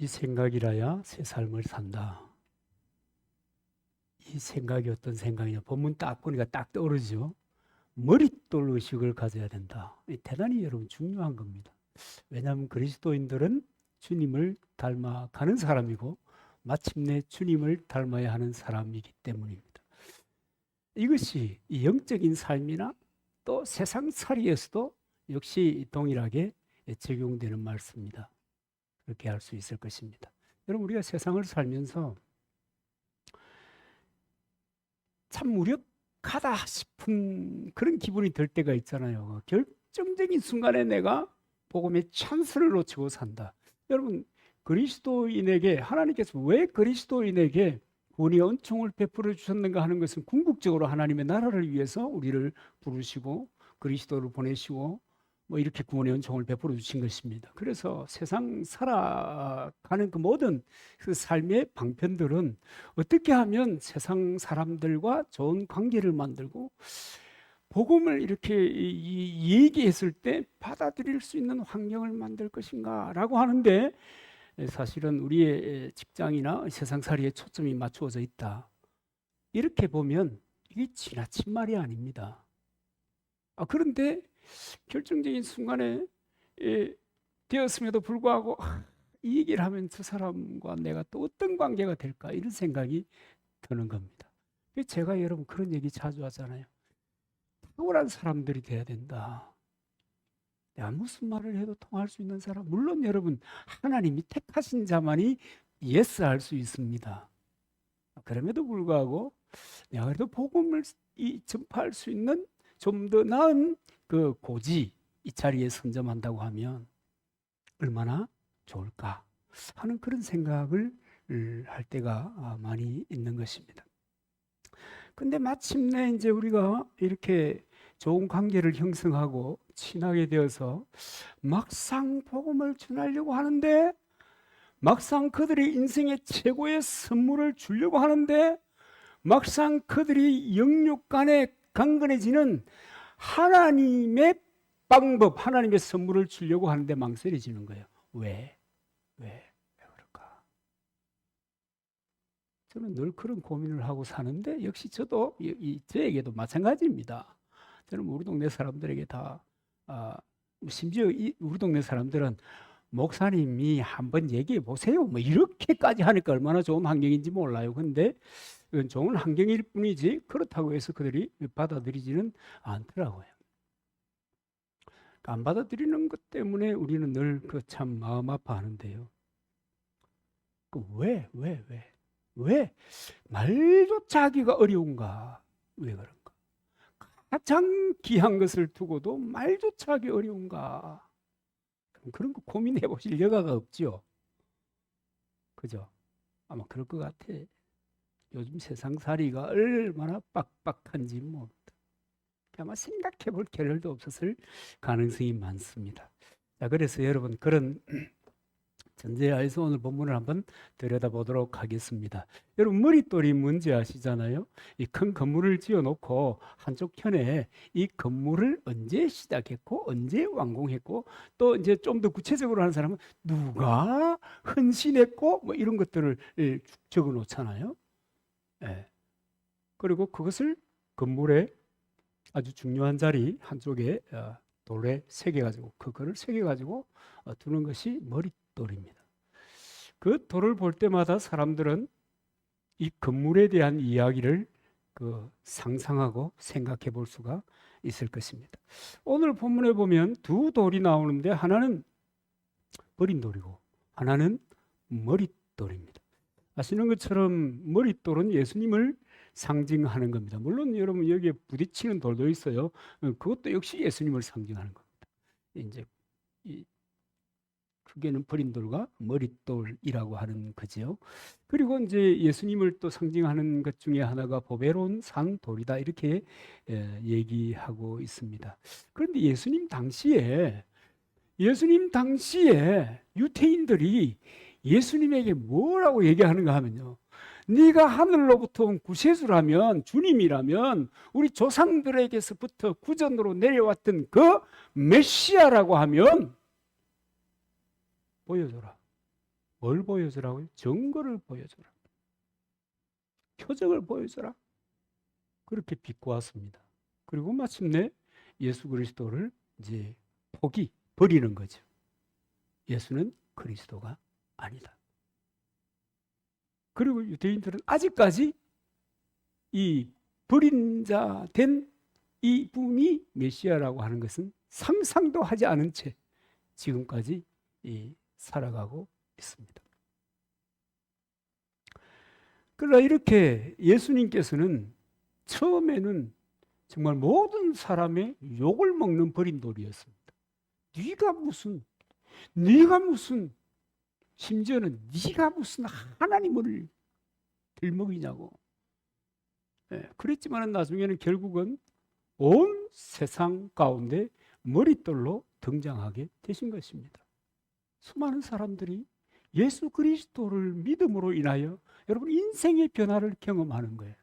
이 생각이라야 새 삶을 산다. 이 생각이 어떤 생각이냐? 본문 딱 보니까 딱 떠오르죠. 머릿돌 의식을 가져야 된다. 대단히 여러분 중요한 겁니다. 왜냐하면 그리스도인들은 주님을 닮아가는 사람이고 마침내 주님을 닮아야 하는 사람이기 때문입니다. 이것이 영적인 삶이나 또 세상살이에서도 역시 동일하게 적용되는 말씀입니다. 그렇게 할 수 있을 것입니다. 여러분, 우리가 세상을 살면서 참 무력하다 싶은 그런 기분이 들 때가 있잖아요. 결정적인 순간에 내가 복음의 찬스를 놓치고 산다. 여러분, 그리스도인에게 하나님께서 왜 그리스도인에게 구원의 은총을 베풀어 주셨는가 하는 것은 궁극적으로 하나님의 나라를 위해서 우리를 부르시고 그리스도를 보내시고 뭐 이렇게 구원의 은총을 베풀어 주신 것입니다. 그래서 세상 살아가는 그 모든 그 삶의 방편들은 어떻게 하면 세상 사람들과 좋은 관계를 만들고 복음을 이렇게 얘기했을 때 받아들일 수 있는 환경을 만들 것인가라고 하는데, 사실은 우리의 직장이나 세상살이에 초점이 맞추어져 있다. 이렇게 보면 이게 지나친 말이 아닙니다. 그런데 결정적인 순간에 되었음에도 불구하고 이 얘기를 하면 저 사람과 내가 또 어떤 관계가 될까 이런 생각이 드는 겁니다. 제가 여러분 그런 얘기 자주 하잖아요. 탁월한 사람들이 돼야 된다. 내가 무슨 말을 해도 통할 수 있는 사람. 물론 여러분 하나님이 택하신 자만이 예스 할 수 있습니다. 그럼에도 불구하고 내가 그래도 복음을 전파할 수 있는 좀 더 나은 그 고지 이 자리에 선점한다고 하면 얼마나 좋을까 하는 그런 생각을 할 때가 많이 있는 것입니다. 근데 마침내 이제 우리가 이렇게 좋은 관계를 형성하고 친하게 되어서 막상 복음을 전하려고 하는데, 막상 그들이 인생의 최고의 선물을 주려고 하는데, 막상 그들이 영육 간에 강건해지는 하나님의 방법, 하나님의 선물을 주려고 하는데 망설여지는 거예요. 왜 그럴까? 저는 늘 그런 고민을 하고 사는데, 역시 저도 저에게도 마찬가지입니다. 저는 우리 동네 사람들에게 다 심지어 우리 동네 사람들은 목사님이 한번 얘기해 보세요 뭐 이렇게까지 하니까 얼마나 좋은 환경인지 몰라요. 근데 이건 좋은 환경일 뿐이지 그렇다고 해서 그들이 받아들이지는 않더라고요. 안 받아들이는 것 때문에 우리는 늘 그 참 마음 아파하는데요. 왜 말조차 하기가 어려운가? 왜 그런가? 가장 귀한 것을 두고도 말조차 하기 어려운가? 그런 거 고민해 보실 여가가 없죠. 그죠? 아마 그럴 것 같아. 요즘 세상살이가 얼마나 빡빡한지 모른다. 아마 생각해 볼 겨를도 없었을 가능성이 많습니다. 자, 그래서 여러분 그런 전제하에서 오늘 본문을 한번 들여다보도록 하겠습니다. 여러분 머릿돌이 뭔지 아시잖아요. 이 큰 건물을 지어놓고 한쪽 편에 이 건물을 언제 시작했고 언제 완공했고 또 이제 좀 더 구체적으로 하는 사람은 누가 헌신했고 뭐 이런 것들을 적어 놓잖아요. 예. 그리고 그것을 건물의 아주 중요한 자리 한쪽에 돌에 새겨가지고 그거를 새겨가지고 두는 것이 머릿돌입니다. 그 돌을 볼 때마다 사람들은 이 건물에 대한 이야기를 상상하고 생각해 볼 수가 있을 것입니다. 오늘 본문에 보면 두 돌이 나오는데 하나는 버린 돌이고 하나는 머릿돌입니다. 아시는 것처럼 머릿돌은 예수님을 상징하는 겁니다. 물론 여러분 여기에 부딪히는 돌도 있어요. 그것도 역시 예수님을 상징하는 겁니다. 이제 크게는 버린 돌과 머릿돌이라고 하는 거죠. 그리고 이제 예수님을 또 상징하는 것 중에 하나가 보배로운 산돌이다 이렇게 얘기하고 있습니다. 그런데 예수님 당시에 유대인들이 예수님에게 뭐라고 얘기하는가 하면요. 네가 하늘로부터 온 구세주라면, 주님이라면 우리 조상들에게서부터 구전으로 내려왔던 그 메시아라고 하면 보여줘라. 뭘 보여주라고요? 증거를 보여주라. 표적을 보여주라. 그렇게 비꼬았습니다. 그리고 마침내 예수 그리스도를 이제 버리는 거죠. 예수는 그리스도가 아니다. 그리고 유대인들은 아직까지 이 버린 자 된 이 분이 메시아라고 하는 것은 상상도 하지 않은 채 지금까지 살아가고 있습니다. 그러나 이렇게 예수님께서는 처음에는 정말 모든 사람의 욕을 먹는 버린 돌이었습니다. 네가 무슨 심지어는 네가 무슨 하나님을 들먹이냐고. 그랬지만 나중에는 결국은 온 세상 가운데 머릿돌로 등장하게 되신 것입니다. 수많은 사람들이 예수 그리스도를 믿음으로 인하여 여러분 인생의 변화를 경험하는 거예요.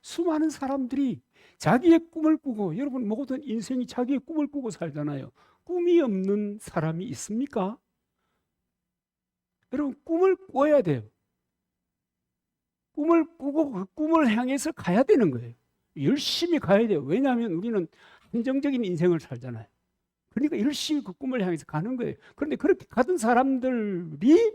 수많은 사람들이 자기의 꿈을 꾸고, 여러분 모든 인생이 자기의 꿈을 꾸고 살잖아요. 꿈이 없는 사람이 있습니까? 여러분 꿈을 꿔야 돼요. 꿈을 꾸고 그 꿈을 향해서 가야 되는 거예요. 열심히 가야 돼요. 왜냐하면 우리는 한정적인 인생을 살잖아요. 그러니까 열심히 그 꿈을 향해서 가는 거예요. 그런데 그렇게 가던 사람들이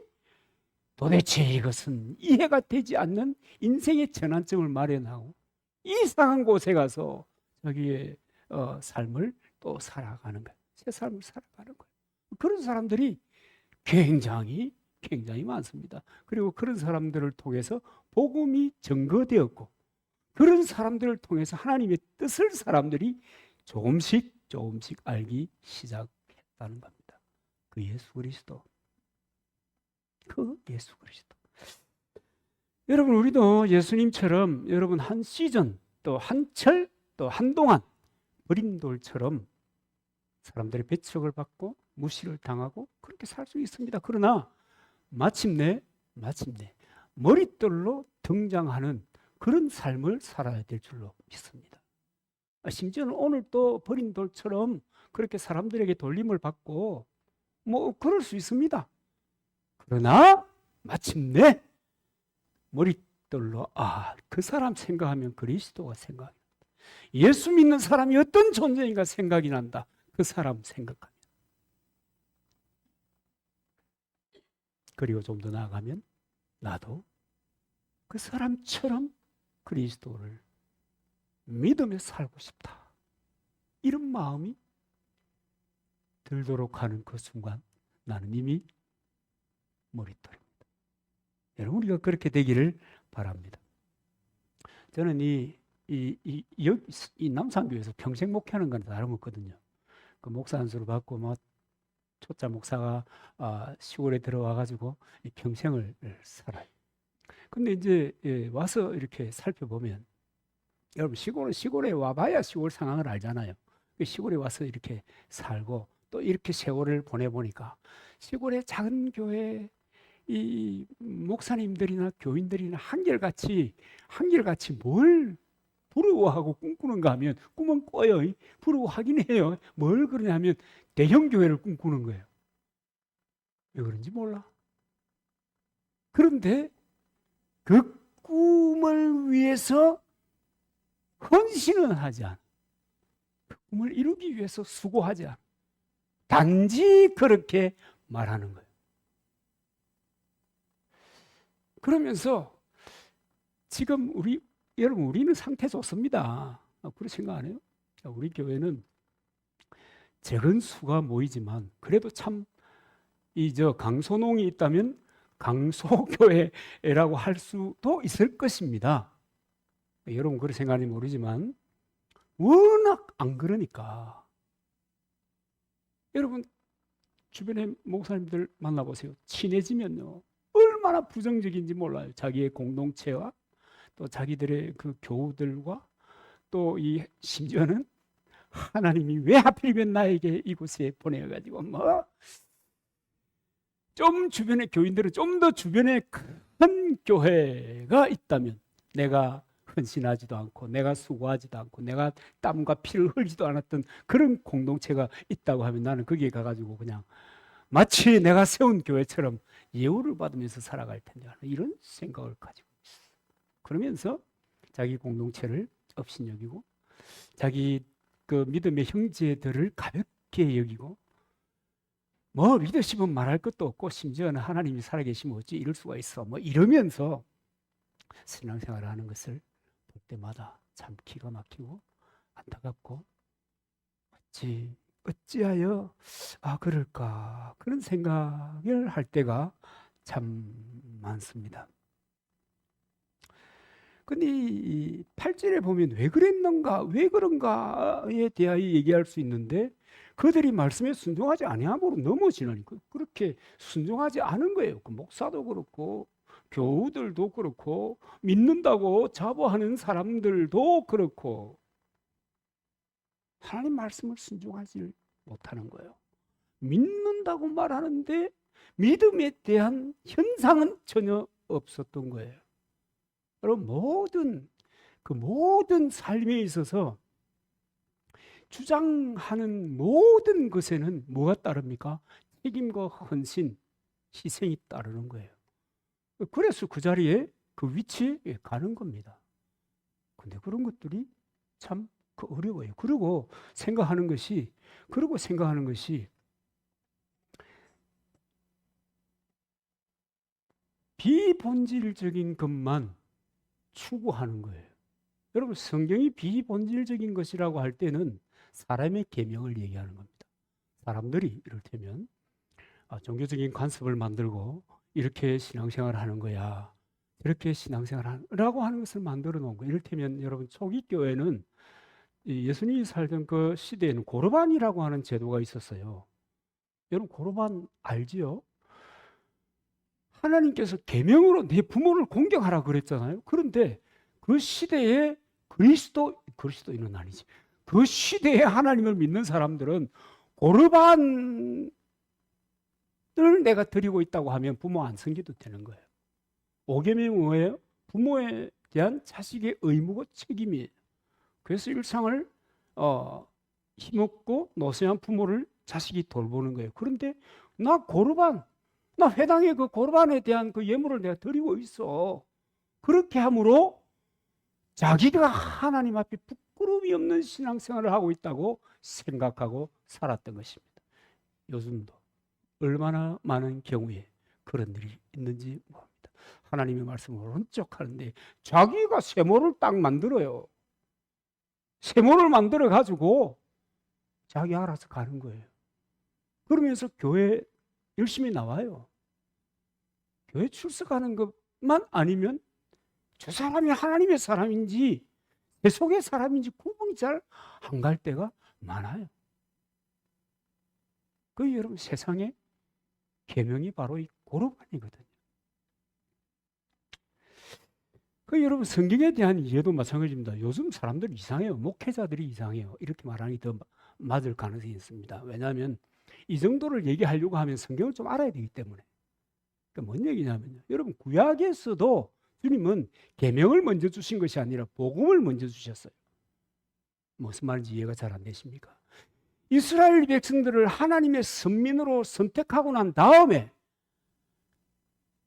도대체 이것은 이해가 되지 않는 인생의 전환점을 마련하고 이상한 곳에 가서 자기의 삶을 또 살아가는 거예요. 새 삶을 살아가는 거예요. 그런 사람들이 굉장히 많습니다. 그리고 그런 사람들을 통해서 복음이 증거되었고, 그런 사람들을 통해서 하나님의 뜻을 사람들이 조금씩 알기 시작했다는 겁니다. 그 예수 그리스도. 여러분 우리도 예수님처럼 여러분 한 시즌 또 한철 또 한동안 버린 돌처럼 사람들의 배척을 받고 무시를 당하고 그렇게 살 수 있습니다. 그러나 마침내 머릿돌로 등장하는 그런 삶을 살아야 될 줄로 믿습니다. 심지어는 오늘 또 버린 돌처럼 그렇게 사람들에게 돌림을 받고 그럴 수 있습니다. 그러나 마침내 머릿돌로 그 사람 생각하면 그리스도가 생각이 난다. 예수 믿는 사람이 어떤 존재인가 생각이 난다. 그 사람 생각하면. 그리고 좀 더 나아가면 나도 그 사람처럼 그리스도를 믿으며 살고 싶다. 이런 마음이 들도록 하는 그 순간 나는 이미 머릿돌입니다. 여러분 우리가 그렇게 되기를 바랍니다. 저는 이 남산교회에서 평생 목회하는 건 다름없거든요. 그 목사 안수를 받고 초짜 목사가 시골에 들어와 가지고 평생을 살아요. 근데 이제 와서 이렇게 살펴보면 여러분 시골에 와봐야 시골 상황을 알잖아요. 시골에 와서 이렇게 살고 또 이렇게 세월을 보내보니까 시골의 작은 교회 이 목사님들이나 교인들이나 한결같이 뭘 부러워하고 꿈꾸는가 하면 꿈은 꿔요. 부러워하긴 해요. 뭘 그러냐면 대형 교회를 꿈꾸는 거예요. 왜 그런지 몰라. 그런데 그 꿈을 위해서 헌신은 하지 않아. 그 꿈을 이루기 위해서 수고하지 않아. 단지 그렇게 말하는 거예요. 그러면서 지금 여러분 우리는 상태 좋습니다. 그런 생각 안 해요? 우리 교회는 적은 수가 모이지만 그래도 참 강소농이 있다면 강소교회라고 할 수도 있을 것입니다. 여러분 그런 생각인지 모르지만 워낙 안 그러니까. 여러분 주변에 목사님들 만나보세요. 친해지면요 얼마나 부정적인지 몰라요. 자기의 공동체와 또 자기들의 그 교우들과 또 심지어는 하나님이 왜 하필이면 나에게 이곳에 보내가지고 좀 주변의 교인들은 좀 더 주변에 큰 교회가 있다면 내가 헌신하지도 않고 내가 수고하지도 않고 내가 땀과 피를 흘리지도 않았던 그런 공동체가 있다고 하면 나는 거기에 가가지고 그냥 마치 내가 세운 교회처럼 예우를 받으면서 살아갈 텐데 하는 이런 생각을 가지고 있어요. 그러면서 자기 공동체를 업신여기고 자기 그 믿음의 형제들을 가볍게 여기고 뭐 리더십은 말할 것도 없고 심지어는 하나님이 살아계시면 어찌 이럴 수가 있어 뭐 이러면서 신앙생활을 하는 것을 볼 때마다 참 기가 막히고 안타깝고 어찌하여 그럴까 그런 생각을 할 때가 참 많습니다. 근데 이 8절에 보면 왜 그랬는가 왜 그런가에 대하여 얘기할 수 있는데 그들이 말씀에 순종하지 아니함으로 넘어지나니까 그렇게 순종하지 않은 거예요. 그 목사도 그렇고 교우들도 그렇고 믿는다고 자부하는 사람들도 그렇고 하나님 말씀을 순종하지 못하는 거예요. 믿는다고 말하는데 믿음에 대한 현상은 전혀 없었던 거예요. 여러분 모든 삶에 있어서 주장하는 모든 것에는 뭐가 따릅니까? 책임과 헌신, 희생이 따르는 거예요. 그래서 그 자리에 그 위치에 가는 겁니다. 근데 그런 것들이 참 어려워요. 그리고 생각하는 것이 비본질적인 것만 추구하는 거예요. 여러분 성경이 비본질적인 것이라고 할 때는 사람의 계명을 얘기하는 겁니다. 사람들이 이를테면 종교적인 관습을 만들고 이렇게 신앙생활을 하는 거야. 이렇게 신앙생활하라고 하는 것을 만들어 놓은 거예요. 이를테면 여러분 초기 교회는 예수님이 살던 그 시대에는 고르반이라고 하는 제도가 있었어요. 여러분 고르반 알지요? 하나님께서 계명으로 내 부모를 공경하라 그랬잖아요. 그런데 그 시대에 그리스도인은 아니지. 그 시대에 하나님을 믿는 사람들은 고르반을 내가 드리고 있다고 하면 부모 안 섬겨도 되는 거예요. 오계명은 뭐예요? 부모에 대한 자식의 의무고 책임이에요. 그래서 일상을 힘없고 노쇠한 부모를 자식이 돌보는 거예요. 그런데 나 회당의 그 고르반에 대한 그 예물을 내가 드리고 있어. 그렇게 함으로 자기가 하나님 앞에 부끄러움이 없는 신앙생활을 하고 있다고 생각하고 살았던 것입니다. 요즘도 얼마나 많은 경우에 그런 일이 있는지 모릅니다. 하나님의 말씀을 오른쪽 하는데 자기가 세모를 딱 만들어요. 세모를 만들어 가지고 자기 알아서 가는 거예요. 그러면서 교회 열심히 나와요. 교회 출석하는 것만 아니면 저 사람이 하나님의 사람인지 내 속의 사람인지 구분이 잘 안 갈 때가 많아요. 그 여러분 세상에 계명이 바로 이 고르반이거든요. 그 여러분 성경에 대한 이해도 마찬가지입니다. 요즘 사람들 이상해요. 목회자들이 이상해요. 이렇게 말하는 게 더 맞을 가능성이 있습니다. 왜냐하면 이 정도를 얘기하려고 하면 성경을 좀 알아야 되기 때문에. 그러니까 뭔 얘기냐면요. 여러분 구약에서도 주님은 계명을 먼저 주신 것이 아니라 복음을 먼저 주셨어요. 무슨 말인지 이해가 잘 안 되십니까? 이스라엘 백성들을 하나님의 선민으로 선택하고 난 다음에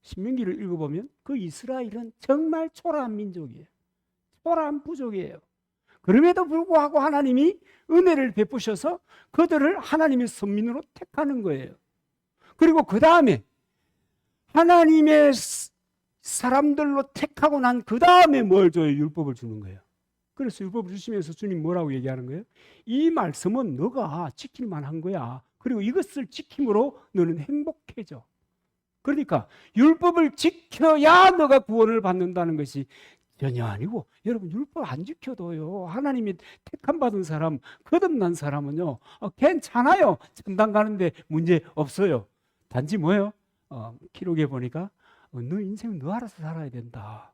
신명기를 읽어보면 그 이스라엘은 정말 초라한 민족이에요. 초라한 부족이에요. 그럼에도 불구하고 하나님이 은혜를 베푸셔서 그들을 하나님의 선민으로 택하는 거예요. 그리고 그 다음에 하나님의 사람들로 택하고 난 그 다음에 뭘 줘요? 율법을 주는 거예요. 그래서 율법을 주시면서 주님 뭐라고 얘기하는 거예요? 이 말씀은 너가 지킬 만한 거야. 그리고 이것을 지킴으로 너는 행복해져. 그러니까 율법을 지켜야 너가 구원을 받는다는 것이 전혀 아니고 여러분 율법 안 지켜도요. 하나님이 택함 받은 사람, 거듭난 사람은요. 괜찮아요. 천당 가는데 문제 없어요. 단지 뭐예요? 기록에 보니까 너 인생은 너 알아서 살아야 된다.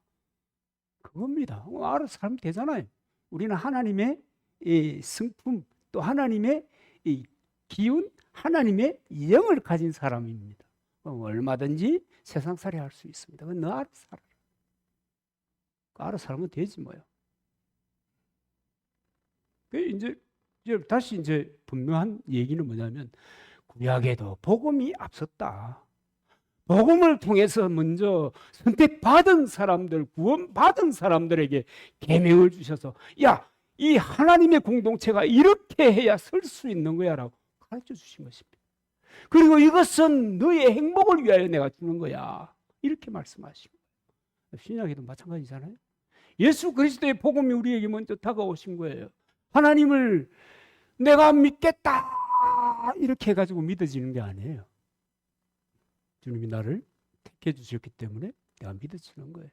그겁니다. 알아서 살면 되잖아요. 우리는 하나님의 이 성품 또 하나님의 이 기운, 하나님의 영을 가진 사람입니다. 얼마든지 세상살이 할 수 있습니다. 너 알아서 살아라. 알아서 살면 되지 뭐요. 이제 다시 분명한 얘기는 뭐냐면 구약에도 복음이 앞섰다. 복음을 통해서 먼저 선택받은 사람들, 구원받은 사람들에게 계명을 주셔서 야, 이 하나님의 공동체가 이렇게 해야 설 수 있는 거야 라고 가르쳐 주신 것입니다. 그리고 이것은 너의 행복을 위하여 내가 주는 거야 이렇게 말씀하시고, 신약에도 마찬가지잖아요. 예수 그리스도의 복음이 우리에게 먼저 다가오신 거예요. 하나님을 내가 믿겠다 이렇게 해가지고 믿어지는 게 아니에요. 주님이 나를 택해 주셨기 때문에 내가 믿어지는 거예요.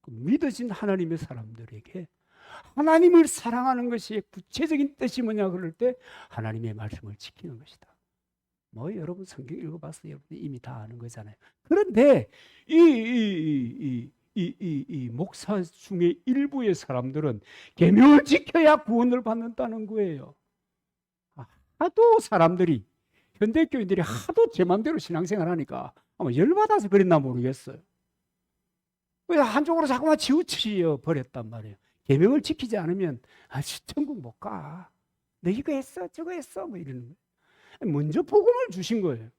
믿어진 하나님의 사람들에게 하나님을 사랑하는 것이 구체적인 뜻이 뭐냐 그럴 때 하나님의 말씀을 지키는 것이다. 뭐 여러분 성경 읽어봐서 여러분이 이미 다 아는 거잖아요. 그런데 이 목사 중에 일부의 사람들은 계명을 지켜야 구원을 받는다는 거예요. 하도 사람들이 현대 교인들이 하도 제 마음대로 신앙생활 하니까 아마 열받아서 그랬나 모르겠어요. 그래서 한쪽으로 자꾸만 치우쳐 버렸단 말이에요. 계명을 지키지 않으면 천국 못 가. 너 이거 했어 저거 했어 뭐 이러는 거예요. 먼저 복음을 주신 거예요.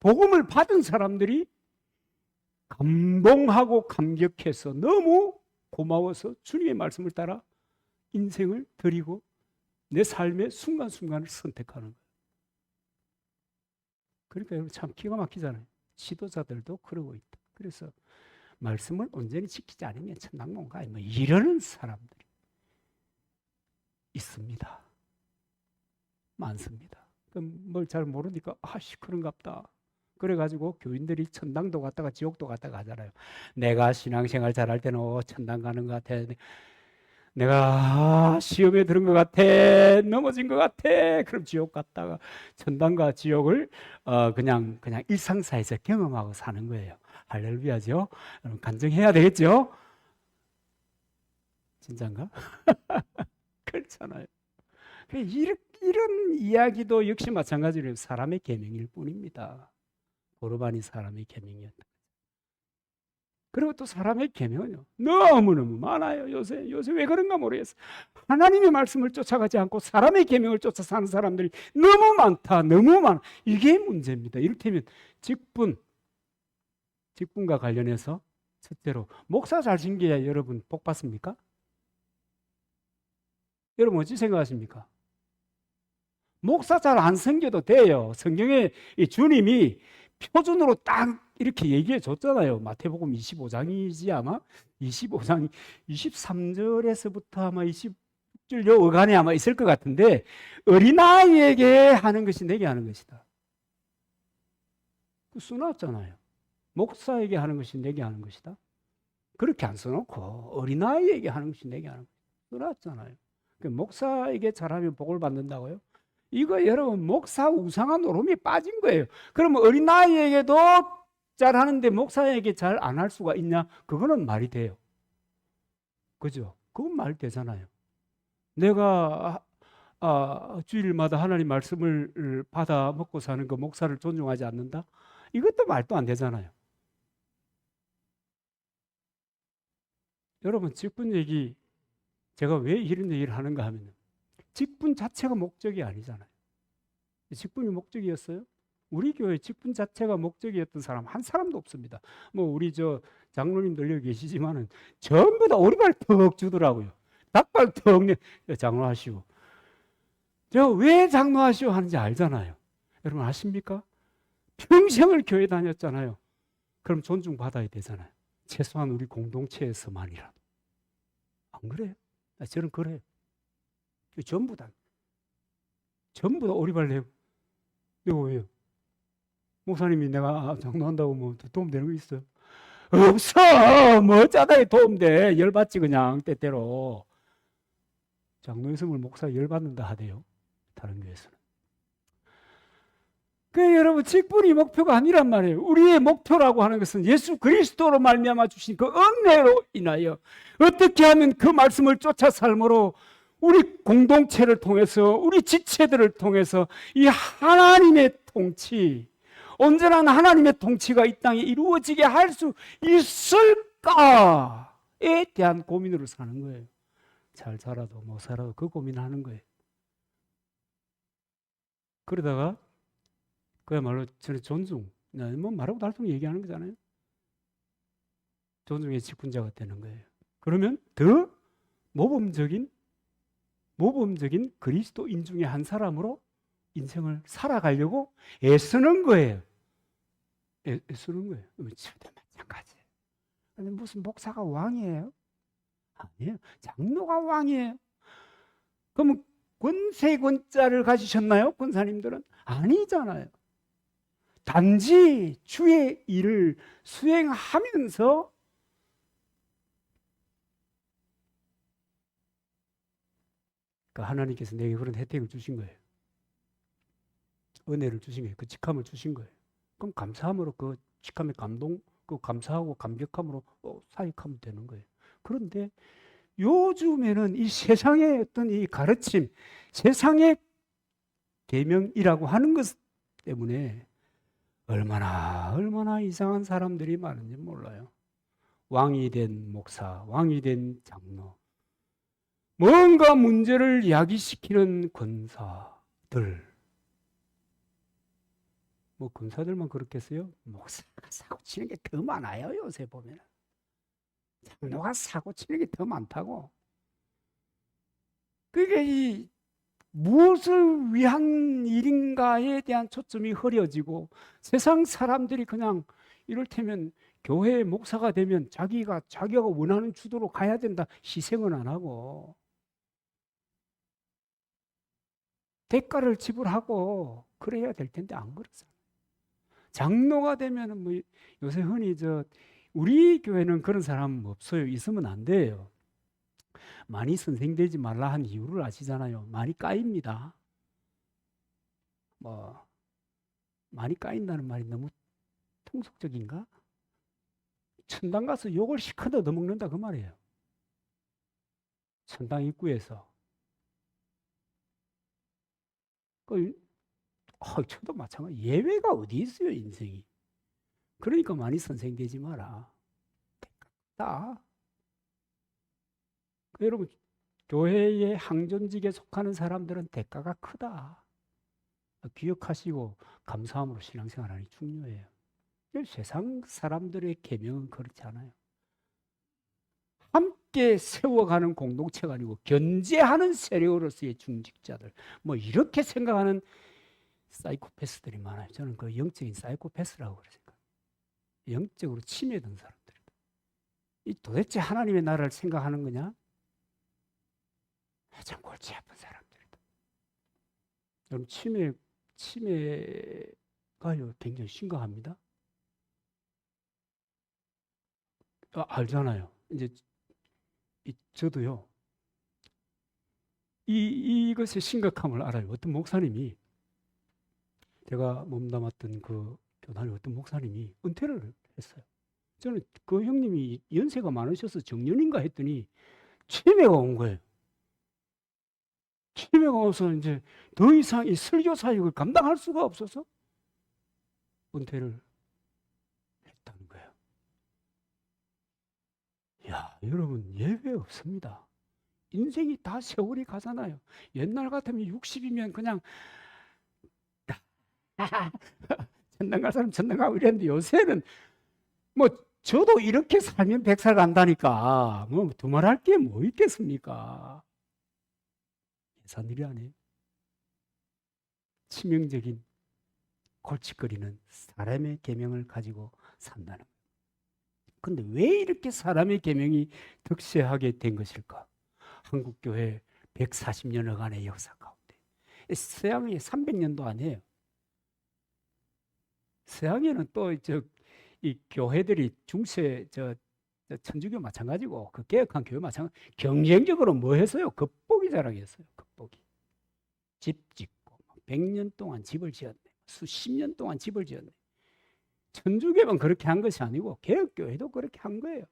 복음을 받은 사람들이 감동하고 감격해서 너무 고마워서 주님의 말씀을 따라 인생을 드리고 내 삶의 순간순간을 선택하는 거예요. 그러니까 여러분 참 기가 막히잖아요. 지도자들도 그러고 있다. 그래서 말씀을 온전히 지키지 않으면 천당 못 가. 뭐 이러는 사람들이 있습니다. 많습니다. 그럼 뭘 잘 모르니까 아씨 그런갑다. 그래가지고 교인들이 천당도 갔다가 지옥도 갔다가 하잖아요. 내가 신앙생활 잘할 때는 천당 가는 것 같아. 내가 시험에 들은 것 같아. 넘어진 것 같아. 그럼 지옥 갔다가 천당과 지옥을 그냥 일상사에서 경험하고 사는 거예요. 할렐루야죠. 여러분 간증해야 되겠죠? 진짠가? 그렇잖아요. 이런 이야기도 역시 마찬가지로 사람의 계명일 뿐입니다. 고르바니 사람의 계명이었다. 그리고 또 사람의 계명은요 너무너무 많아요. 요새 왜 그런가 모르겠어요. 하나님의 말씀을 쫓아가지 않고 사람의 계명을 쫓아 사는 사람들이 너무 많다. 너무 많아. 이게 문제입니다. 이를테면 직분과 관련해서 첫째로 목사 잘 생겨야 여러분 복 받습니까? 여러분 어찌 생각하십니까? 목사 잘 안 생겨도 돼요. 성경에 이 주님이 표준으로 딱 이렇게 얘기해 줬잖아요. 마태복음 25장이지 아마 25장 23절에서부터 아마 20절 요 어간에 아마 있을 것 같은데 어린아이에게 하는 것이 내게 하는 것이다. 써놨잖아요. 목사에게 하는 것이 내게 하는 것이다. 그렇게 안 써놓고 어린아이에게 하는 것이 내게 하는 것이다. 써놨잖아요. 목사에게 잘하면 복을 받는다고요? 이거 여러분 목사 우상한 노름이 빠진 거예요. 그러면 어린아이에게도 잘하는데 목사에게 잘 안 할 수가 있냐? 그거는 말이 돼요. 그죠? 그건 말이 되잖아요. 내가 주일마다 하나님 말씀을 받아 먹고 사는 그 목사를 존중하지 않는다? 이것도 말도 안 되잖아요. 여러분 직분 얘기 제가 왜 이런 얘기를 하는가 하면 직분 자체가 목적이 아니잖아요. 직분이 목적이었어요? 우리 교회 직분 자체가 목적이었던 사람 한 사람도 없습니다. 뭐 우리 장로님들 여기 계시지만은 전부 다 오리발 턱 주더라고요. 닭발 턱 장로하시고. 제가 왜 장로하시오 하는지 알잖아요. 여러분 아십니까? 평생을 교회 다녔잖아요. 그럼 존중받아야 되잖아요. 최소한 우리 공동체에서만이라도. 안 그래요? 저는 그래요. 전부 다 오리발 내고. 내가 왜요? 목사님이 내가 장로한다고 뭐 도움되는 거 있어요? 없어! 뭐 짜다에 도움돼. 열받지 그냥 때때로. 장로의 성을 목사 열받는다 하대요. 다른 교회에서는. 여러분 직분이 목표가 아니란 말이에요. 우리의 목표라고 하는 것은 예수 그리스도로 말미암아 주신 그 은혜로 인하여 어떻게 하면 그 말씀을 쫓아 삶으로 우리 공동체를 통해서 우리 지체들을 통해서 이 하나님의 통치 온전한 하나님의 통치가 이 땅에 이루어지게 할 수 있을까에 대한 고민으로 사는 거예요. 잘 살아도 못 살아도 그 고민하는 거예요. 그러다가 그야말로 저는 존중, 뭐 말하고 달성 얘기하는 거잖아요. 존중의 직분자가 되는 거예요. 그러면 더 모범적인 그리스도인 중에 한 사람으로 인생을 살아가려고 애쓰는 거예요. 애쓰는 거예요. 저도 마찬가지예요. 근데 무슨 목사가 왕이에요? 아니에요. 장로가 왕이에요. 그러면 권세권자를 가지셨나요? 권사님들은? 아니잖아요. 단지 주의 일을 수행하면서 하나님께서 내게 그런 혜택을 주신 거예요. 은혜를 주신 거예요. 그 직함을 주신 거예요. 그럼 감사함으로 그 직함의 감동, 그 감사하고 감격함으로 사역하면 되는 거예요. 그런데 요즘에는 이 세상의 어떤 이 가르침, 세상의 계명이라고 하는 것 때문에 얼마나 이상한 사람들이 많은지 몰라요. 왕이 된 목사, 왕이 된 장로, 뭔가 문제를 야기시키는 권사들. 뭐 권사들만 그렇겠어요? 목사가 사고 치는 게 더 많아요. 요새 보면 장로가 사고 치는 게 더 많다고. 그게 이 무엇을 위한 일인가에 대한 초점이 흐려지고 세상 사람들이 그냥 이를테면 교회 목사가 되면 자기가 원하는 주도로 가야 된다 희생은 안 하고 대가를 지불하고 그래야 될 텐데 안 그러잖아요. 장로가 되면은 뭐 요새 흔히 우리 교회는 그런 사람 없어요. 있으면 안 돼요. 많이 선생되지 말라 한 이유를 아시잖아요. 많이 까입니다. 뭐 많이 까인다는 말이 너무 통속적인가? 천당 가서 욕을 시커더 얻어먹는다 그 말이에요. 천당 입구에서. 저도 마찬가지. 예외가 어디 있어요, 인생이. 그러니까 많이 선생되지 마라. 다. 여러분, 교회의 항존직에 속하는 사람들은 대가가 크다. 기억하시고 감사함으로 신앙생활하는 게 중요해요. 세상 사람들의 계명은 그렇지 않아요. 함께 세워가는 공동체가 아니고 견제하는 세력으로서의 중직자들, 뭐 이렇게 생각하는 사이코패스들이 많아요. 저는 그 영적인 사이코패스라고 생각해요. 영적으로 침해든 사람들. 이 도대체 하나님의 나라를 생각하는 거냐? 참 골치 아픈 사람들이다. 여러분 치매가요 굉장히 심각합니다. 알잖아요. 이제 저도요. 이것의 심각함을 알아요. 어떤 목사님이 제가 몸담았던 그 교단의 어떤 목사님이 은퇴를 했어요. 저는 그 형님이 연세가 많으셔서 정년인가 했더니 치매가 온 거예요. 치매가 와서 이제 더 이상 이 설교 사역을 감당할 수가 없어서 은퇴를 했다는 거예요. 야, 여러분 예외 없습니다. 인생이 다 세월이 가잖아요. 옛날 같으면 60이면 그냥 천당 갈 사람 천당 가고 이랬는데 요새는 뭐 저도 이렇게 살면 100살 간다니까 뭐 두말할 게 뭐 있겠습니까? 예산 일이 아니에요. 치명적인 골칫거리는 사람의 계명을 가지고 산다는 거예요. 근데 왜 이렇게 사람의 계명이 득세하게 된 것일까? 한국교회 140년여간의 역사 가운데 서양이 300년도 아니에요. 서양에는 또 이 교회들이 중세 천주교 마찬가지고 그 개혁한 교회 마찬가지 경쟁적으로 뭐 했어요? 겉보기 자랑했어요. 겉보기. 집 짓고 100년 동안 집을 지었네. 수십 년 동안 집을 지었네. 천주교만 그렇게 한 것이 아니고 개혁교회도 그렇게 한 거예요.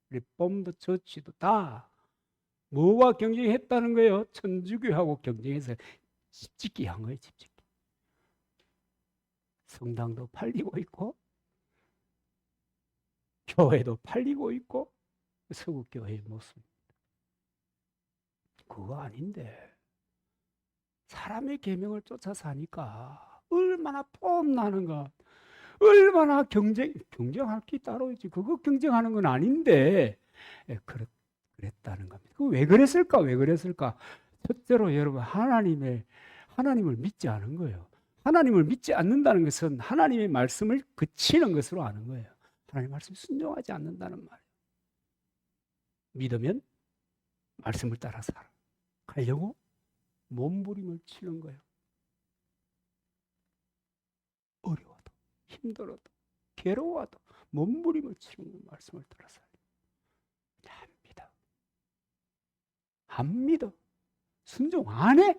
리폼드 처치도 다 뭐와 경쟁했다는 거예요? 천주교하고 경쟁해서 집 짓기 한 거예요. 집 짓기. 성당도 팔리고 있고 교회도 팔리고 있고 서구교회의 모습. 그거 아닌데 사람의 계명을 쫓아 사니까 얼마나 폼나는가, 얼마나 경쟁할 게 따로 있지. 그거 경쟁하는 건 아닌데, 그랬다는 겁니다. 왜 그랬을까? 왜 그랬을까? 첫째로 여러분, 하나님을 믿지 않은 거예요. 하나님을 믿지 않는다는 것은 하나님의 말씀을 그치는 것으로 아는 거예요. 하나님의 말씀에 순종하지 않는다는 말이에요. 믿으면 말씀을 따라 살아 가려고 몸부림을 치는 거예요. 어려워도, 힘들어도, 괴로워도 몸부림을 치는 거예요. 말씀을 따라 살아. 안 믿어. 안 믿어. 순종 안 해.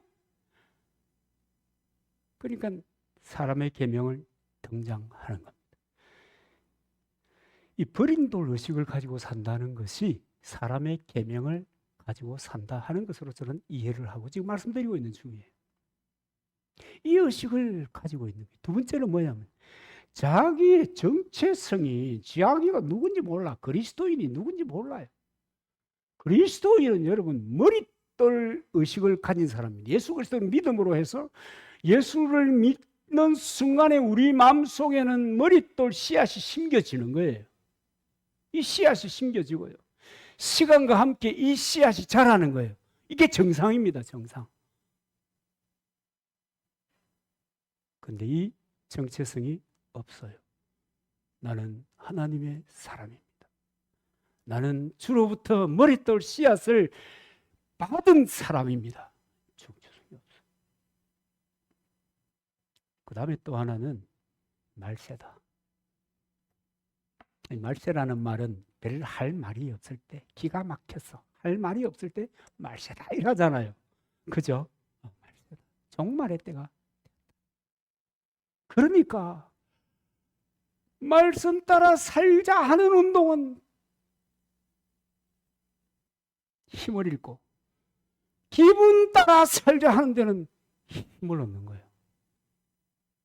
그러니까 사람의 계명을 등장하는 겁니다. 이 버린 돌 의식을 가지고 산다는 것이 사람의 계명을 가지고 산다 하는 것으로 저는 이해를 하고 지금 말씀드리고 있는 중이에요. 이 의식을 가지고 있는 거예요. 두 번째는 뭐냐면 자기의 정체성이 자기가 누군지 몰라. 그리스도인이 누군지 몰라요. 그리스도인은 여러분 머릿돌 의식을 가진 사람입니다. 예수 그리스도를 믿음으로 해서 예수를 믿는 순간에 우리 마음속에는 머릿돌 씨앗이 심겨지는 거예요. 이 씨앗이 심겨지고요. 시간과 함께 이 씨앗이 자라는 거예요. 이게 정상입니다. 정상. 근데 이 정체성이 없어요. 나는 하나님의 사람입니다. 나는 주로부터 머릿돌 씨앗을 받은 사람입니다. 정체성이 없어요. 그 다음에 또 하나는 말세다. 말세라는 말은 별 할 말이 없을 때, 기가 막혀서 할 말이 없을 때 말세다 이러잖아요. 그죠? 말세다. 종말의 때가. 그러니까 말씀 따라 살자 하는 운동은 힘을 잃고 기분 따라 살자 하는 데는 힘을 얻는 거예요.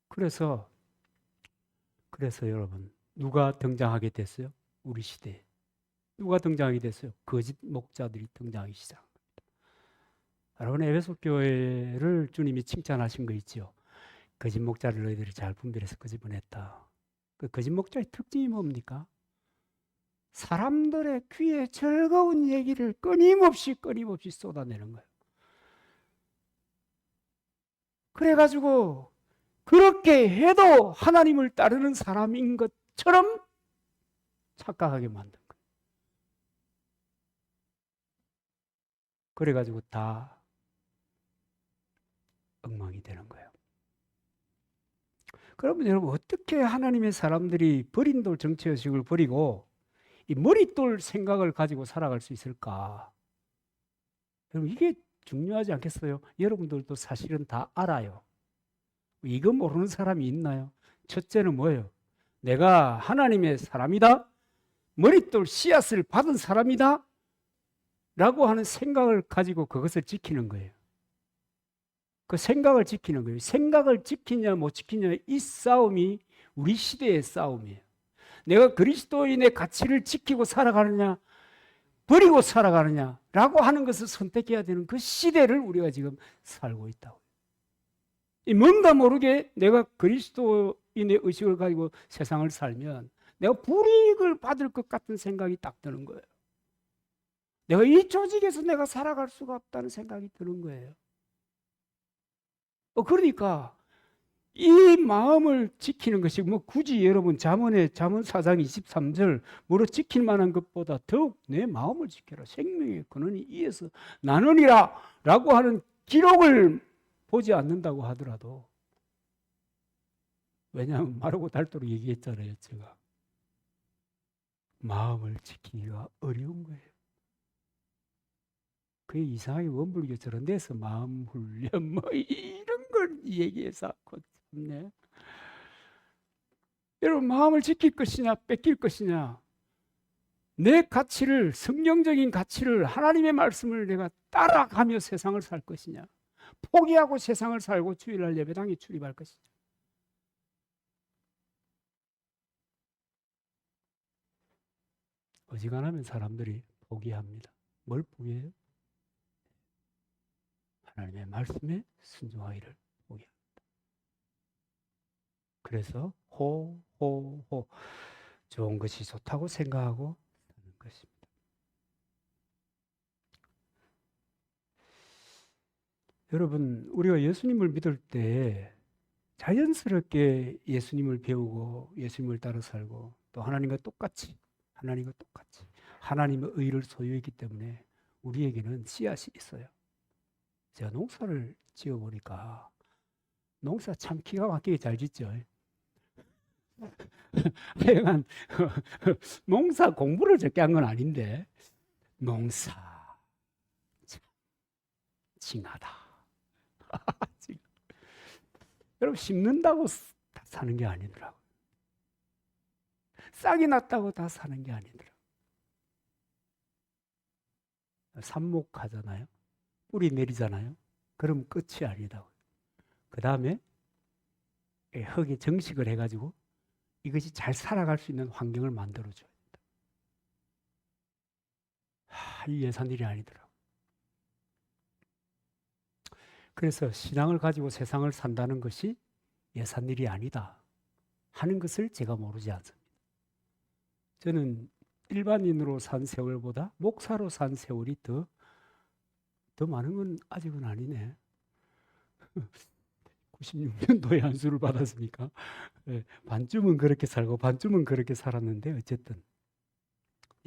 그래서 여러분 누가 등장하게 됐어요? 우리 시대에. 누가 등장하게 됐어요? 거짓 목자들이 등장하기 시작합니다. 여러분 에베소 교회를 주님이 칭찬하신 거 있죠? 거짓 목자를 너희들이 잘 분별해서 끄집어냈다. 그 거짓 목자의 특징이 뭡니까? 사람들의 귀에 즐거운 얘기를 끊임없이 쏟아내는 거예요. 그래가지고 그렇게 해도 하나님을 따르는 사람인 것처럼 착각하게 만든 거예요. 그래가지고 다 엉망이 되는 거예요. 그러면 여러분 어떻게 하나님의 사람들이 버린 돌 정체의식을 버리고 이 머릿돌 생각을 가지고 살아갈 수 있을까? 여러분 이게 중요하지 않겠어요? 여러분들도 사실은 다 알아요. 이거 모르는 사람이 있나요? 첫째는 뭐예요? 내가 하나님의 사람이다? 머릿돌 씨앗을 받은 사람이다? 라고 하는 생각을 가지고 그것을 지키는 거예요. 그 생각을 지키는 거예요. 생각을 지키냐 못 지키냐 이 싸움이 우리 시대의 싸움이에요. 내가 그리스도인의 가치를 지키고 살아가느냐 버리고 살아가느냐라고 하는 것을 선택해야 되는 그 시대를 우리가 지금 살고 있다고. 뭔가 모르게 내가 그리스도인의 의식을 가지고 세상을 살면 내가 불이익을 받을 것 같은 생각이 딱 드는 거예요. 내가 이 조직에서 내가 살아갈 수가 없다는 생각이 드는 거예요. 그러니까 이 마음을 지키는 것이 굳이 여러분 잠언 4장 23절 뭐로 지킬 만한 것보다 더욱 내 마음을 지켜라. 생명의 근원이 이에서 나느니라 라고 하는 기록을 보지 않는다고 하더라도, 왜냐하면 마르고 닳도록 얘기했잖아요. 제가 마음을 지키기가 어려운 거예요. 그게 이상하게 원불교 저런 데서 마음 훈련 이런 걸 얘기해서 참네. 여러분 마음을 지킬 것이냐 뺏길 것이냐, 내 가치를, 성경적인 가치를, 하나님의 말씀을 내가 따라가며 세상을 살 것이냐, 포기하고 세상을 살고 주일날 예배당에 출입할 것이냐. 어지간하면 사람들이 포기합니다. 뭘 포기해요? 하나님의 말씀에 순종하기를 보게 합니다. 그래서 호 좋은 것이 좋다고 생각하고 사는 것입니다. 여러분, 우리가 예수님을 믿을 때 자연스럽게 예수님을 배우고 예수님을 따라 살고 또 하나님과 똑같이 하나님의 의를 소유했기 때문에 우리에게는 씨앗이 있어요. 제가 농사를 지어보니까 농사 참 기가 막히게 잘 짓죠. 하여간 농사 공부를 적게 한 건 아닌데 농사 참 징하다. 여러분, 심는다고 다 사는 게 아니더라고요. 싹이 났다고 다 사는 게 아니더라고요. 삽목하잖아요. 뿌리 내리잖아요. 그럼 끝이 아니다고요. 그 다음에 흙에 정식을 해가지고 이것이 잘 살아갈 수 있는 환경을 만들어줘야 된다. 이 예산 일이 아니더라고요. 그래서 신앙을 가지고 세상을 산다는 것이 예산 일이 아니다 하는 것을 제가 모르지 않습니다. 저는 일반인으로 산 세월보다 목사로 산 세월이 더 많은 건 아직은 아니네. 96년도에 안수를 받았으니까 반쯤은 그렇게 살고 반쯤은 그렇게 살았는데 어쨌든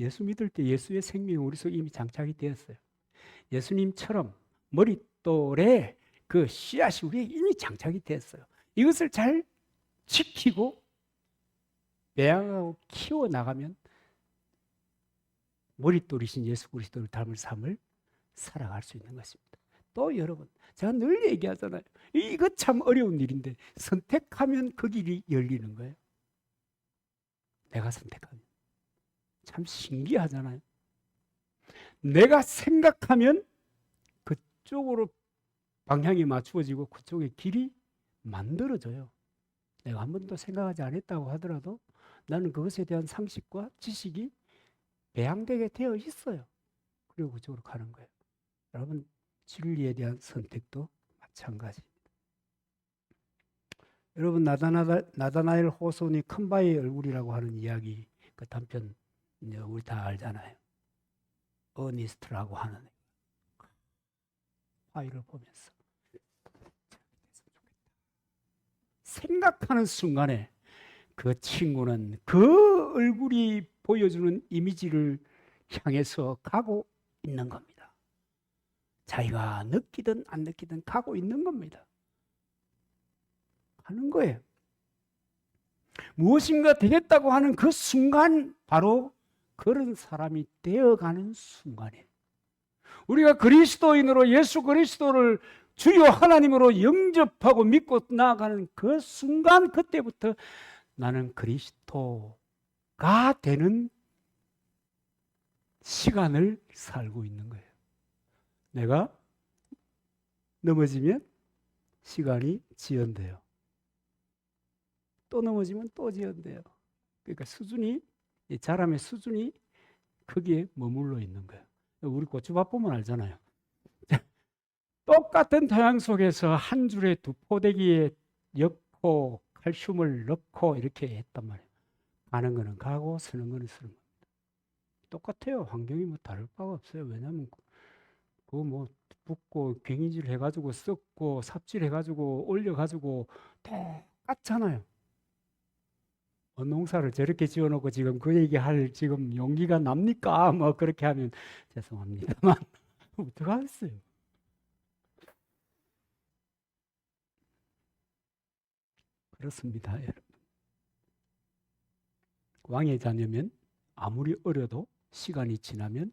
예수 믿을 때 예수의 생명이 우리 속에 이미 장착이 되었어요. 예수님처럼 머릿돌에 그 씨앗이 우리에 이미 장착이 됐어요. 이것을 잘 지키고 배양하고 키워나가면 머릿돌이신 예수 그리스도를 닮은 삶을 살아갈 수 있는 것입니다. 또 여러분, 제가 늘 얘기하잖아요. 이거 참 어려운 일인데 선택하면 그 길이 열리는 거예요. 내가 선택하면. 참 신기하잖아요. 내가 생각하면 그쪽으로 방향이 맞추어지고 그쪽에 길이 만들어져요. 내가 한 번도 생각하지 않았다고 하더라도 나는 그것에 대한 상식과 지식이 배양되게 되어 있어요. 그리고 그쪽으로 가는 거예요. 여러분, 진리에 대한 선택도 마찬가지입니다. 여러분, 나다나엘 호손이 큰 바위의 얼굴이라고 하는 이야기, 그 단편 우리 다 알잖아요. 어니스트라고 하는 바위를 보면서 생각하는 순간에 그 친구는 그 얼굴이 보여주는 이미지를 향해서 가고 있는 겁니다. 자기가 느끼든 안 느끼든 가고 있는 겁니다. 하는 거예요. 무엇인가 되겠다고 하는 그 순간, 바로 그런 사람이 되어가는 순간에 우리가 그리스도인으로 예수 그리스도를 주요 하나님으로 영접하고 믿고 나아가는 그 순간, 그때부터 나는 그리스도가 되는 시간을 살고 있는 거예요. 내가 넘어지면 시간이 지연돼요. 또 넘어지면 또 지연돼요. 그러니까 자람의 수준이 거기에 머물러 있는 거예요. 우리 고추밥 보면 알잖아요. 똑같은 토양 속에서 한 줄의 두 포대기에 엮고 칼슘을 넣고 이렇게 했단 말이에요. 가는 거는 가고 서는 거는 서는 겁니다. 똑같아요. 환경이 뭐 다를 바가 없어요. 왜냐하면 그거 뭐 붓고 괭이질 해가지고 썩고 삽질 해가지고 올려가지고 똑같잖아요. 농사를 저렇게 지어놓고 지금 그 얘기할 지금 용기가 납니까? 뭐 그렇게 하면 죄송합니다만 어떡하겠어요. 그렇습니다, 여러분. 왕의 자녀면 아무리 어려도 시간이 지나면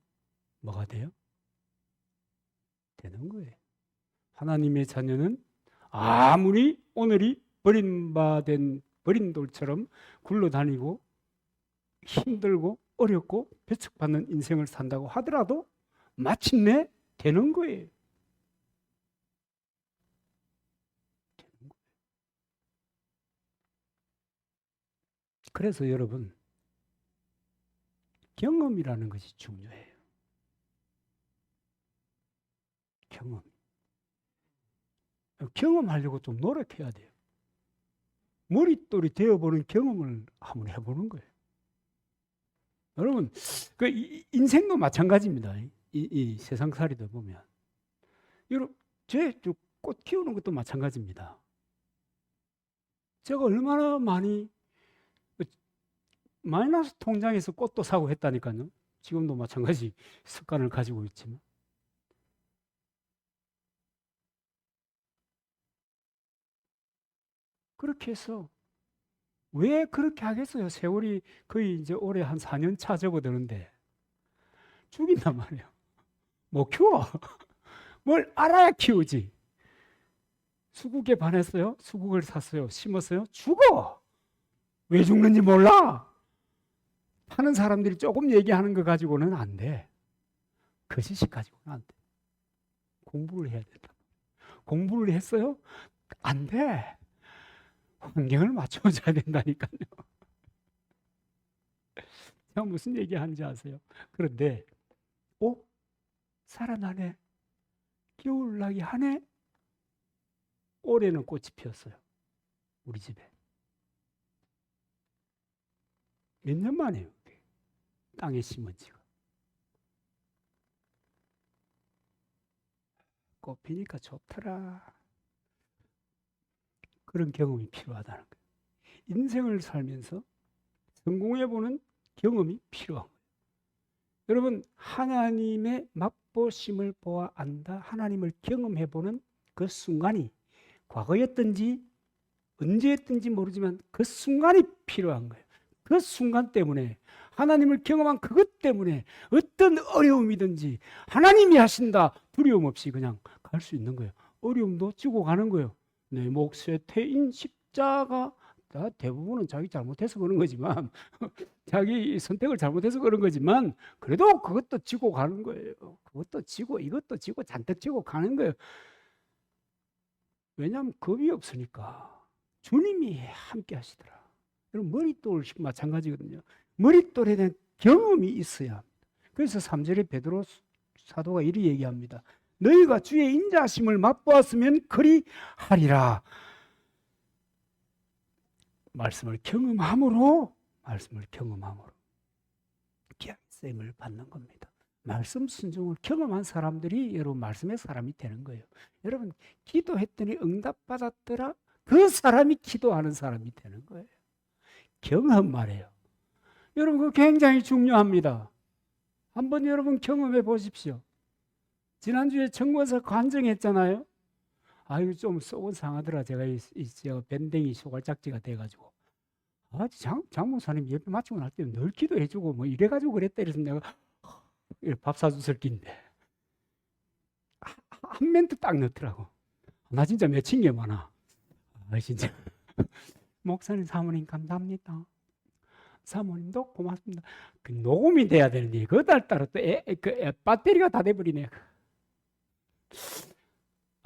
뭐가 돼요? 되는 거예요. 하나님의 자녀는 아무리 오늘이 버린 돌처럼 굴러다니고 힘들고 어렵고 배척받는 인생을 산다고 하더라도 마침내 되는 거예요. 그래서 여러분, 경험이라는 것이 중요해요. 경험. 경험하려고 좀 노력해야 돼요. 머릿돌이 되어보는 경험을 한번 해보는 거예요. 여러분, 그 인생도 마찬가지입니다. 이 세상살이도 보면. 여러분, 꽃 키우는 것도 마찬가지입니다. 제가 얼마나 많이 마이너스 통장에서 꽃도 사고 했다니까요. 지금도 마찬가지 습관을 가지고 있지만. 그렇게 해서 왜 그렇게 하겠어요? 세월이 거의 이제 올해 한 4년 차 접어드는데 죽인단 말이에요. 못 키워. 뭘 알아야 키우지. 수국에 반했어요. 수국을 샀어요. 심었어요. 죽어. 왜 죽는지 몰라. 파는 사람들이 조금 얘기하는 거 가지고는 안 돼. 그 지식 가지고는 안 돼. 공부를 해야 된다. 공부를 했어요? 안 돼. 환경을 맞춰줘야 된다니까요. 제가 무슨 얘기하는지 아세요? 그런데 살아나네. 겨울나기 하네. 올해는 꽃이 피었어요. 우리 집에. 몇 년 만에요. 땅에 심은 지가. 꽃 피니까 좋더라. 그런 경험이 필요하다는 거예요. 인생을 살면서 성공해보는 경험이 필요한 거예요. 여러분, 하나님의 맛보심을 보아 안다. 하나님을 경험해보는 그 순간이 과거였든지 언제였든지 모르지만 그 순간이 필요한 거예요. 그 순간 때문에 하나님을 경험한 그것 때문에 어떤 어려움이든지 하나님이 하신다. 두려움 없이 그냥 갈 수 있는 거예요. 어려움도 지고 가는 거예요. 내 몫의 태인 십자가. 대부분은 자기 잘못해서 그런 거지만 자기 선택을 잘못해서 그런 거지만 그래도 그것도 지고 가는 거예요. 그것도 지고 이것도 지고 잔뜩 지고 가는 거예요. 왜냐하면 겁이 없으니까. 주님이 함께 하시더라. 여러분, 머릿돌 마찬가지거든요. 머릿돌에 대한 경험이 있어야 합니다. 그래서 3절에 베드로 사도가 이렇게 얘기합니다. 너희가 주의 인자하심을 맛보았으면 그리하리라. 말씀을 경험함으로 귀한 셈을 받는 겁니다. 말씀 순종을 경험한 사람들이 여러분 말씀의 사람이 되는 거예요. 여러분, 기도했더니 응답받았더라. 그 사람이 기도하는 사람이 되는 거예요. 경험 말이에요. 여러분, 그거 굉장히 중요합니다. 한번 여러분 경험해 보십시오. 지난주에 청구서 관정했잖아요. 아이고, 좀 속은 상하더라. 제가 밴댕이 소갈짝지가 돼가지고. 장목사님 예배 마치고 날 때 늘 기도해주고 뭐 이래가지고 그랬다. 이래서 내가 밥 사주실 낀데 한 멘트 딱 넣더라고. 나 진짜 맺힌 게 많아. 진짜. 목사님, 사모님 감사합니다. 사모님도 고맙습니다. 그 녹음이 돼야 되는데 그달 따라 또 배터리가 다 돼버리네.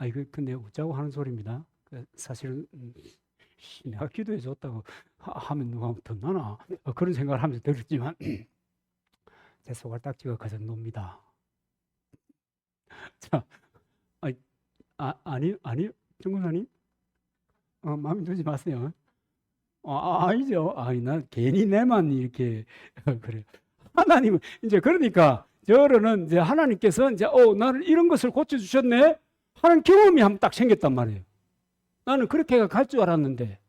이거 근데 웃자고 하는 소리입니다. 사실은 내가 기도해 줬다고 하면 누가 덧나나 그런 생각을 하면서 들었지만 제 소갈딱지가 가장 놉니다. 자, 아니 정근사님, 마음에 들지 마세요. 아니죠. 난 괜히 내만 이렇게 그래요. 하나님은 이제 그러니까 저러는 이제 하나님께서 이제 나는 이런 것을 고쳐 주셨네 하는 경험이 한번 딱 생겼단 말이에요. 나는 그렇게 갈 줄 알았는데,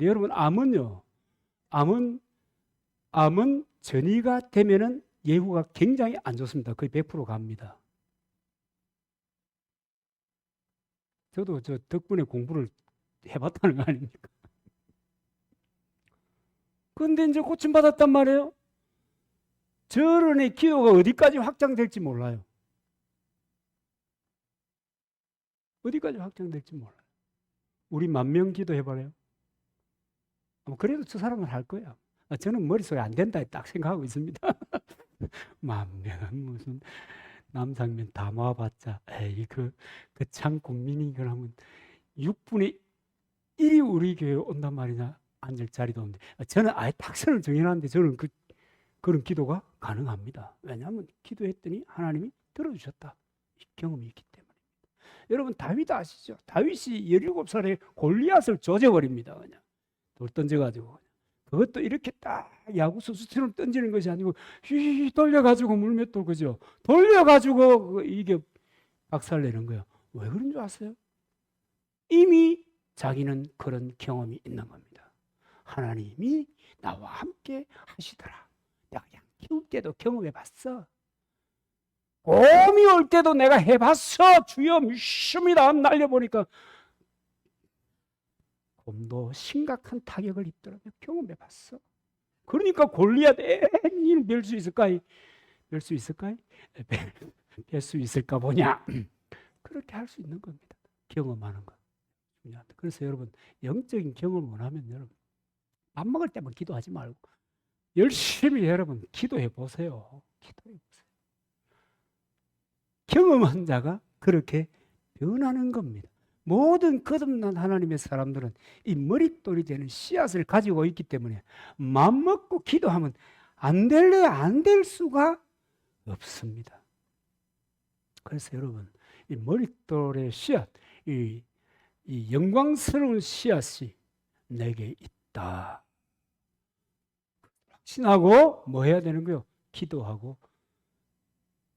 여러분, 암은요, 암은 전이가 되면은 예후가 굉장히 안 좋습니다. 거의 100% 갑니다. 저도 저 덕분에 공부를 해봤다는 거 아닙니까? 근데 이제 고침받았단 말이에요. 저런의 기도가 어디까지 확장될지 몰라요. 어디까지 확장될지 몰라요. 우리 10,000명 기도해봐요. 그래도 저 사람은 할 거야. 저는 머릿속에 안 된다 딱 생각하고 있습니다. 10,000명 무슨 남상면 다 모아봤자 그 참 국민이 그러면 6분의 1이 우리 교회에 온단 말이냐. 앉을 자리도 없는데 저는 아예 딱 선을 정해놨는데 저는 그런 기도가 가능합니다. 왜냐하면 기도했더니 하나님이 들어주셨다. 경험이 있기 때문에. 여러분 다윗 아시죠? 다윗이 17살에 골리앗을 조져버립니다. 그냥 돌 던져가지고. 그것도 이렇게 딱 야구 선수처럼 던지는 것이 아니고 휘 돌려가지고 물맷돌 그죠? 돌려가지고 이게 박살내는 거예요. 왜 그런 줄 아세요? 이미 자기는 그런 경험이 있는 겁니다. 하나님이 나와 함께 하시더라. 내가 그냥 키울 때도 경험해 봤어. 곰이 올 때도 내가 해봤어. 주여 믿습니다. 날려보니까 곰도 심각한 타격을 입더라고요. 경험해 봤어. 그러니까 골리앗 니는 뵐 수 있을까? 뵐 수 있을까? 뵐 수 있을까 보냐? 그렇게 할 수 있는 겁니다. 경험하는 것. 그래서 여러분 영적인 경험을 원하면 여러분 밥 먹을 때만 기도하지 말고 열심히 여러분 기도해 보세요. 기도해 보세요. 경험한 자가 그렇게 변하는 겁니다. 모든 거듭난 하나님의 사람들은 이 머릿돌이 되는 씨앗을 가지고 있기 때문에 마음 먹고 기도하면 안 될래 안 될 수가 없습니다. 그래서 여러분 이 머릿돌의 씨앗, 이 영광스러운 씨앗이 내게 있다. 확신하고 뭐 해야 되는 거요? 기도하고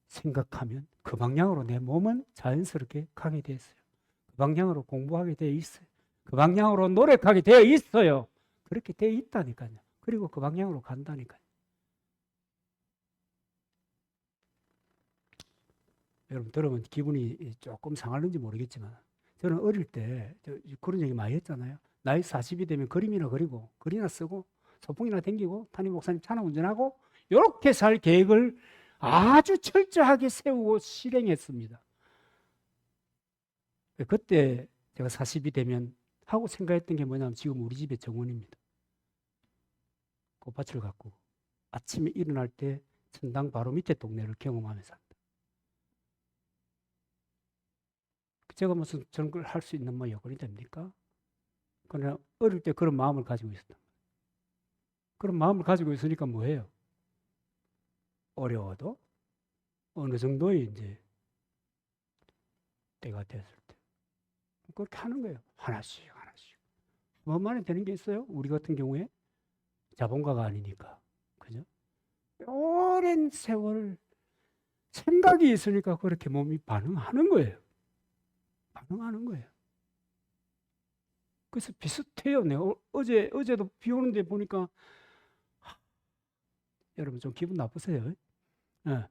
생각하면 그 방향으로 내 몸은 자연스럽게 가게 되어 있어요. 그 방향으로 공부하게 되어 있어요. 그 방향으로 노력하게 되어 있어요. 그렇게 되어 있다니까요. 그리고 그 방향으로 간다니까요. 여러분 들으면 기분이 조금 상할는지 모르겠지만 저는 어릴 때 그런 얘기 많이 했잖아요. 나이 40이 되면 그림이나 그리고 글이나 쓰고 소풍이나 댕기고 담임 목사님 차나 운전하고 이렇게 살 계획을 아주 철저하게 세우고 실행했습니다. 그때 제가 40이 되면 하고 생각했던 게 뭐냐면 지금 우리 집의 정원입니다. 꽃밭을 갖고 아침에 일어날 때 천당 바로 밑에 동네를 경험하면서 산다. 제가 무슨 저런 걸 할 수 있는 뭐 여건이 됩니까? 그러나 어릴 때 그런 마음을 가지고 있었다. 그런 마음을 가지고 있으니까 뭐예요? 어려워도 어느 정도의 이제 때가 됐을 때 그렇게 하는 거예요. 하나씩 하나씩. 뭐만에 되는 게 있어요? 우리 같은 경우에 자본가가 아니니까. 그죠? 오랜 세월 생각이 있으니까 그렇게 몸이 반응하는 거예요. 반응하는 거예요. 그래서 비슷해요. 내가 어제도 비 오는데 보니까 여러분 좀 기분 나쁘세요? 네.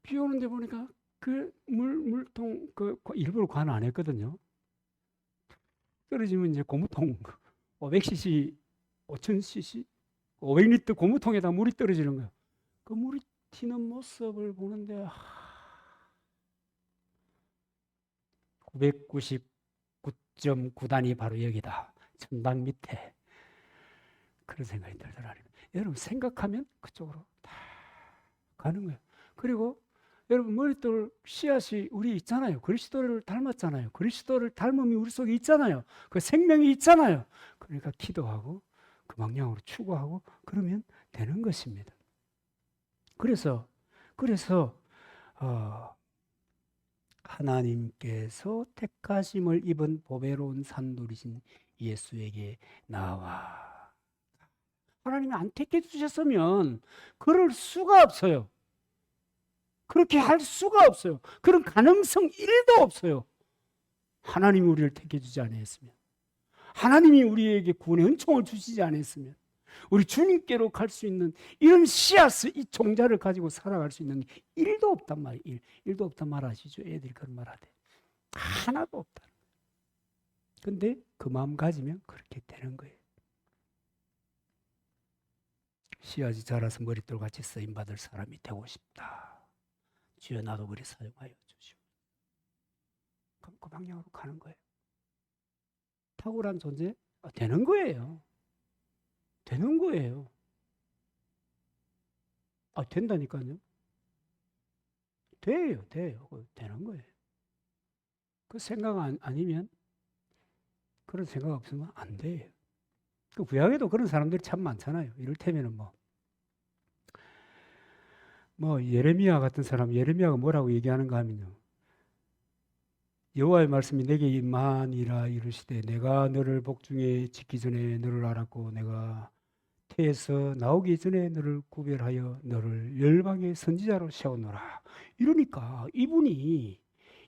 비 오는데 보니까 그 물통 일부러 관 안 했거든요. 떨어지면 이제 고무통 500cc, 5000cc, 500리터 고무통에다 물이 떨어지는 거예요. 그 물이 튀는 모습을 보는데 999.9단이 바로 여기다. 천당 밑에. 그런 생각이 들더라고요. 여러분 생각하면 그쪽으로 다 가는 거예요. 그리고 여러분 머릿돌 씨앗이 우리 있잖아요. 그리스도를 닮았잖아요. 그리스도를 닮음이 우리 속에 있잖아요. 그 생명이 있잖아요. 그러니까 기도하고 그 방향으로 추구하고 그러면 되는 것입니다. 그래서 하나님께서 택하심을 입은 보배로운 산돌이신 예수에게 나와. 하나님이 안 택해 주셨으면 그럴 수가 없어요. 그렇게 할 수가 없어요. 그런 가능성 1도 없어요. 하나님이 우리를 택해 주지 않았으면, 하나님이 우리에게 구원의 은총을 주시지 않았으면, 우리 주님께로 갈 수 있는 이런 씨앗을, 이 종자를 가지고 살아갈 수 있는 1도 없단 말이에요. 1도 없단 말 아시죠? 애들이 그런 말 하대. 하나도 없다. 근데 그 마음 가지면 그렇게 되는 거예요. 씨앗이 자라서 머릿돌 같이 쓰임받을 사람이 되고 싶다. 주여 나도 그리 사용하여 주시오. 그럼 그 방향으로 가는 거예요. 탁월한 존재? 되는 거예요. 되는 거예요. 된다니까요. 돼요. 되는 거예요. 그 생각 아니면, 그런 생각 없으면 안 돼요. 그 구약에도 그런 사람들이 참 많잖아요. 이를테면은 뭐 예레미야 같은 사람, 예레미야가 뭐라고 얘기하는가 하면요, 여호와의 말씀이 내게 임하니라 이르시되 내가 너를 복중에 짓기 전에 너를 알았고 내가 태에서 나오기 전에 너를 구별하여 너를 열방의 선지자로 세우노라. 이러니까 이분이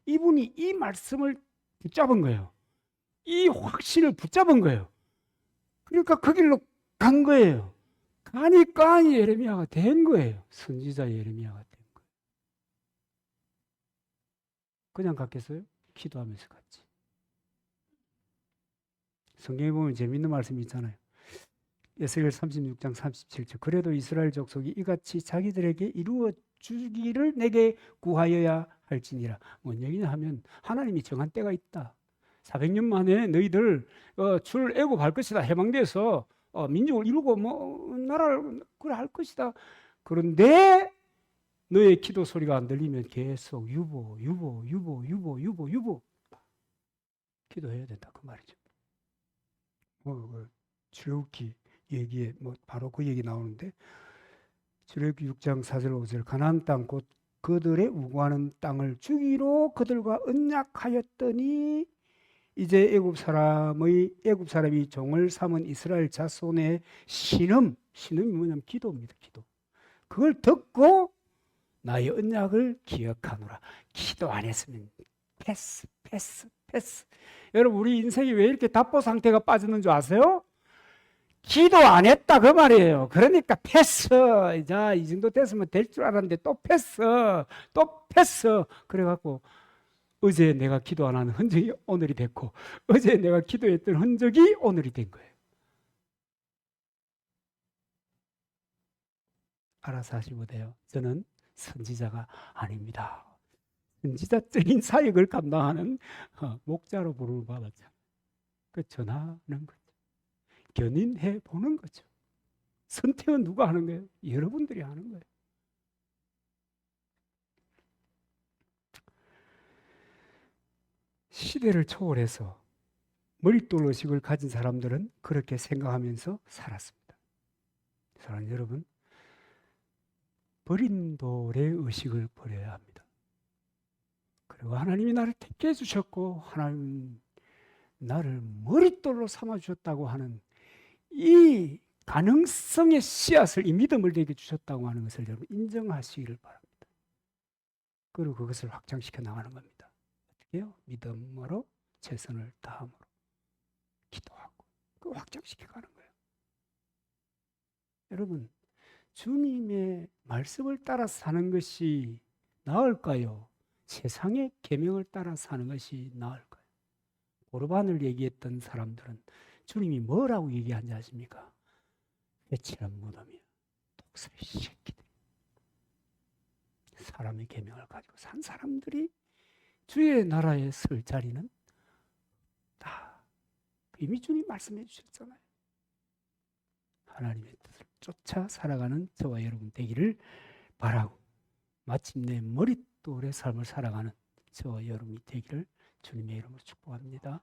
이 말씀을 붙잡은 거예요. 이 확신을 붙잡은 거예요. 그러니까 그 길로 간 거예요. 가니까 예레미야가 된 거예요. 선지자 예레미야가 된 거예요. 그냥 갔겠어요? 기도하면서 갔지. 성경에 보면 재밌는 말씀이 있잖아요. 에스겔 36장 37절. 그래도 이스라엘 족속이 이같이 자기들에게 이루어 주기를 내게 구하여야 할지니라. 뭔 얘기냐 하면 하나님이 정한 때가 있다. 400년 만에 너희들 출 애굽할 것이다. 해방돼서 민족을 이루고 뭐 나라를 그래 할 것이다. 그런데 너의 기도 소리가 안 들리면 계속 유보 기도해야 된다 그 말이죠. 출애굽기 얘기에 뭐 바로 그 얘기 나오는데 출애굽기 6장 4절 5절 가나안 땅 곧 그들의 우구하는 땅을 주기로 그들과 언약하였더니 이제 애굽 사람이 종을 삼은 이스라엘 자손의 신음이 뭐냐면 기도입니다. 기도. 그걸 듣고 나의 언약을 기억하노라. 기도 안 했으면 패스. 여러분 우리 인생이 왜 이렇게 답보 상태가 빠지는 줄 아세요? 기도 안 했다 그 말이에요. 그러니까 패스. 자, 이 정도 됐으면 될 줄 알았는데 또 패스. 그래갖고 어제 내가 기도 안 하는 흔적이 오늘이 됐고 어제 내가 기도했던 흔적이 오늘이 된 거예요. 알아서 하시면 돼요. 저는 선지자가 아닙니다. 선지자적인 사역을 감당하는 목자로 부름을 받았죠. 그 전하는 거죠. 견인해 보는 거죠. 선택은 누가 하는 거예요? 여러분들이 하는 거예요. 시대를 초월해서 머릿돌 의식을 가진 사람들은 그렇게 생각하면서 살았습니다. 사랑하는 여러분, 버린 돌의 의식을 버려야 합니다. 그리고 하나님이 나를 택해 주셨고 하나님 나를 머릿돌로 삼아 주셨다고 하는 이 가능성의 씨앗을, 이 믿음을 내게 주셨다고 하는 것을 여러분 인정하시기를 바랍니다. 그리고 그것을 확장시켜 나가는 겁니다. 어떻게 해요? 믿음으로 최선을 다함으로 기도하고 그 확장시켜 가는 거예요. 여러분 주님의 말씀을 따라 사는 것이 나을까요? 세상의 계명을 따라 사는 것이 나을까요? 고르반을 얘기했던 사람들은 주님이 뭐라고 얘기하는지 아십니까? 배치는 무덤이야. 독사의 새끼들. 사람의 계명을 가지고 산 사람들이 주의 나라에 설 자리는 다 이미 주님 말씀해 주셨잖아요. 하나님의 뜻을 쫓아 살아가는 저와 여러분 되기를 바라고 마침내 머릿돌의 삶을 살아가는 저와 여러분이 되기를 주님의 이름으로 축복합니다.